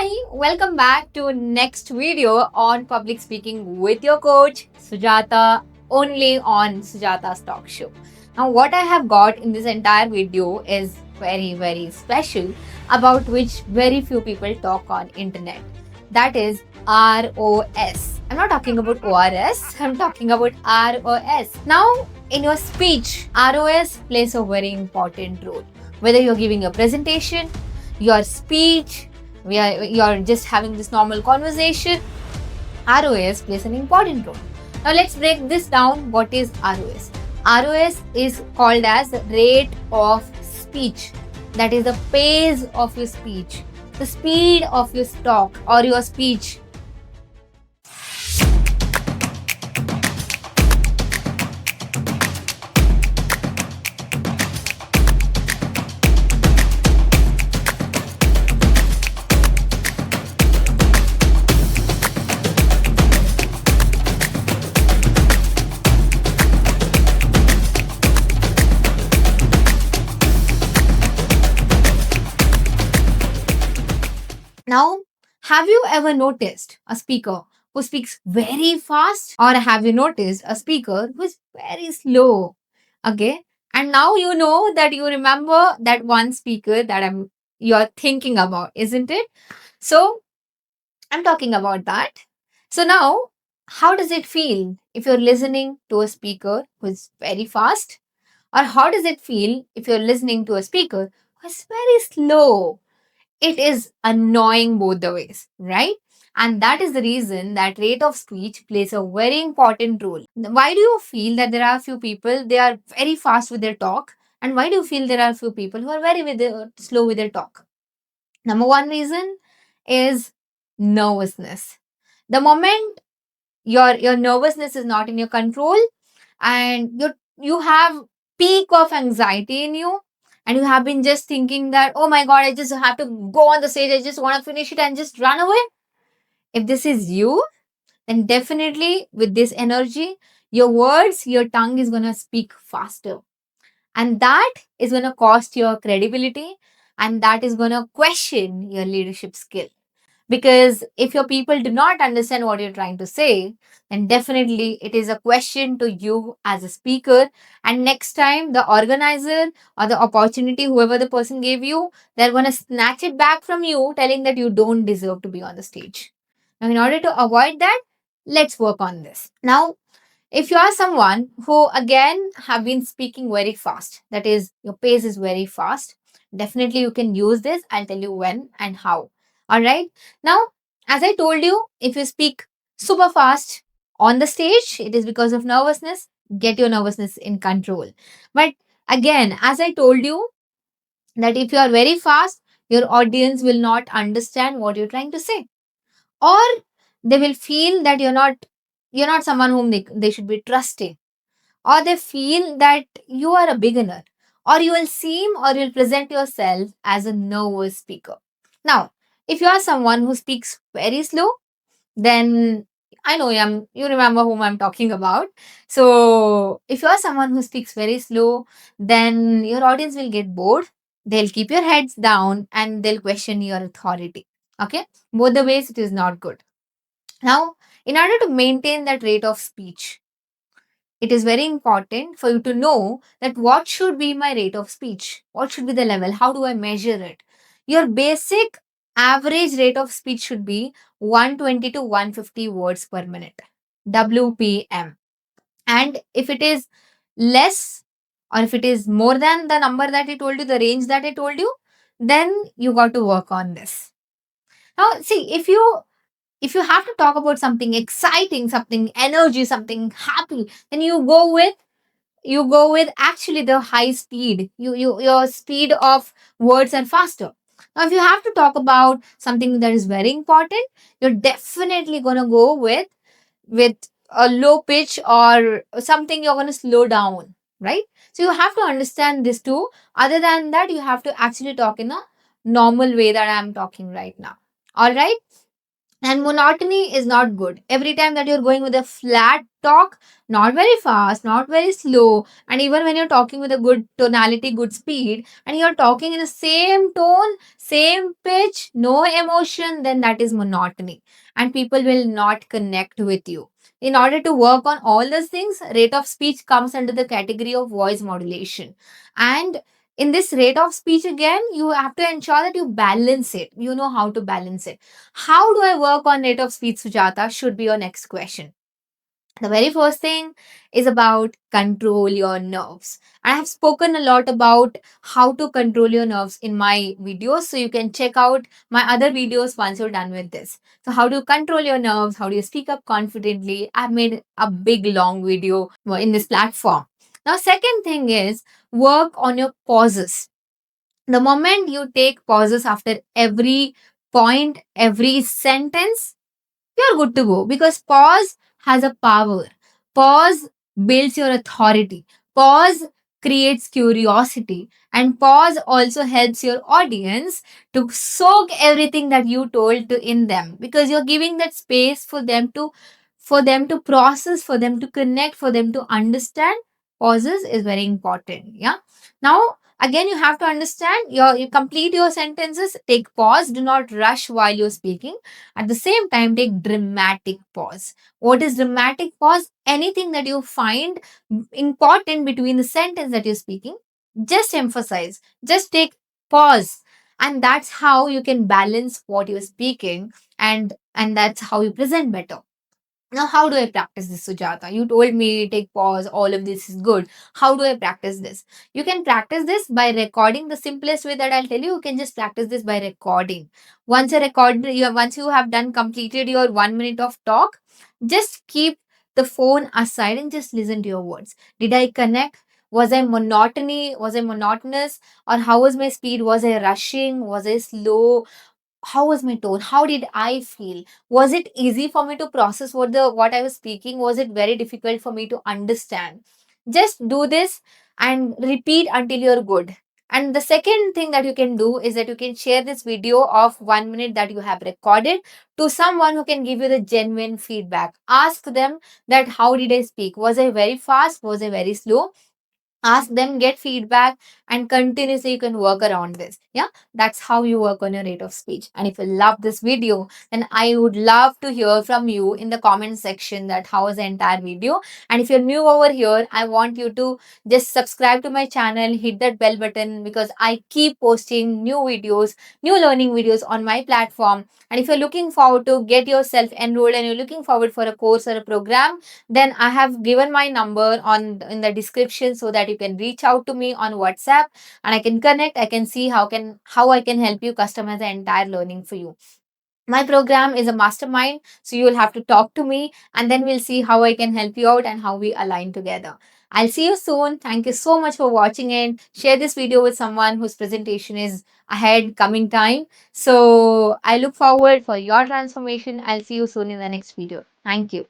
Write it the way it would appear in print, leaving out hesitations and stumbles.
Hi, welcome back to next video on public speaking with your coach Sujata, only on Sujata's talk show. Now what I have got in this entire video is very special, about which very few people talk on internet. That is ROS. I'm not talking about ORS, I'm talking about ROS. Now in your speech, ROS plays a very important role. Whether you're giving a presentation, your speech, you're just having this normal conversation, ROS plays an important role. Now let's break this down. What is ROS? ROS is called as rate of speech. That is the pace of your speech, the speed of your talk or your speech. Now, have you ever noticed a speaker who speaks very fast, or have you noticed a speaker who is very slow? Okay, and now you know that you remember that one speaker that you're thinking about, isn't it? So I'm talking about that. So now, how does it feel if you're listening to a speaker who is very fast, or how does it feel if you're listening to a speaker who is very slow? It is annoying both the ways, right? And that is the reason that rate of speech plays a very important role. Why do you feel that there are a few people they are very fast with their talk, and why do you feel there are a few people who are slow with their talk? Number one reason is nervousness. The moment your nervousness is not in your control, and you have peak of anxiety in you, and you have been just thinking that, oh my god, I just have to go on the stage, I just want to finish it and just run away. If this is you, then definitely with this energy, your words, your tongue is going to speak faster, and that is going to cost your credibility, and that is going to question your leadership skill. Because if your people do not understand what you're trying to say, then definitely it is a question to you as a speaker. And next time, the organizer or the opportunity, whoever the person gave you, they're going to snatch it back from you, telling that you don't deserve to be on the stage. Now, in order to avoid that, let's work on this. Now, if you are someone who again have been speaking very fast, that is, your pace is very fast, definitely you can use this. I'll tell you when and how. All right. Now, as I told you, if you speak super fast on the stage, it is because of nervousness. Get your nervousness in control. But again, as I told you, that if you are very fast, your audience will not understand what you're trying to say, or they will feel that you're not someone whom they should be trusting, or they feel that you are a beginner, or you will seem or you'll present yourself as a nervous speaker. Now, if you are someone who speaks very slow, then I know you remember whom I'm talking about. So if you are someone who speaks very slow, then your audience will get bored. They'll keep your heads down and they'll question your authority. Okay? Both the ways it is not good. Now, in order to maintain that rate of speech, it is very important for you to know that what should be my rate of speech, what should be the level, how do I measure it. Your basic average rate of speech should be 120 to 150 words per minute, WPM. And if it is less, or if it is more than the number that I told you, the range that I told you, then you got to work on this. Now see, if you have to talk about something exciting, something energy, something happy, then you go with actually the high speed. Your speed of words are faster. Now if you have to talk about something that is very important, you're definitely going to go with a low pitch, or something you're going to slow down, right? So you have to understand this too. Other than that, you have to actually talk in a normal way that I'm talking right now. All right. And monotony is not good. Every time that you're going with a flat talk, not very fast, not very slow, and even when you're talking with a good tonality, good speed, and you're talking in the same tone, same pitch, no emotion, then that is monotony. And people will not connect with you. In order to work on all those things, rate of speech comes under the category of voice modulation. And in this rate of speech, again, you have to ensure that you balance it. You know how to balance it. How do I work on rate of speech, Sujata? Should be your next question. The very first thing is about control your nerves. I have spoken a lot about how to control your nerves in my videos, so you can check out my other videos once you're done with this. So, how do you control your nerves? How do you speak up confidently? I've made a big long video in this platform. Now, second thing is work on your pauses. The moment you take pauses after every point, every sentence, you're good to go, because pause has a power. Pause builds your authority. Pause creates curiosity. And pause also helps your audience to soak everything that you told to in them, because you're giving that space for them to process, for them to connect, for them to understand. Pauses is very important. Yeah. Now again, you have to understand, you complete your sentences, take pause, do not rush while you're speaking. At the same time, take dramatic pause. What is dramatic pause? Anything that you find important between the sentence that you're speaking, just emphasize, just take pause. And that's how you can balance what you're speaking, and that's how you present better. Now, how do I practice this, Sujata? You told me take pause, all of this is good. How do I practice this? You can practice this by recording. The simplest way that I'll tell you, you can just practice this by recording. Once you have done completed your 1 minute of talk, just keep the phone aside and just listen to your words. Did I connect? Was I monotony? Was I monotonous? Or how was my speed? Was I rushing? Was I slow? How was my tone? How did I feel? Was it easy for me to process what I was speaking? Was it very difficult for me to understand? Just do this and repeat until you're good. And the second thing that you can do is that you can share this video of 1 minute that you have recorded to someone who can give you the genuine feedback. Ask them that how did I speak? Was I very fast? Was I very slow? Ask them, get feedback, and continuously you can work around this. Yeah, that's how you work on your rate of speech. And if you love this video, then I would love to hear from you in the comment section that how was the entire video. And if you're new over here, I want you to just subscribe to my channel, hit that bell button, because I keep posting new videos, new learning videos on my platform. And if you're looking forward to get yourself enrolled and you're looking forward for a course or a program, then I have given my number on in the description, so that you can reach out to me on WhatsApp, and I can connect. I can see how I can help you customize the entire learning for you. My program is a mastermind, so you will have to talk to me, and then we'll see how I can help you out and how we align together. I'll see you soon. Thank you so much for watching it. Share this video with someone whose presentation is ahead coming time. So I look forward for your transformation. I'll see you soon in the next video. Thank you.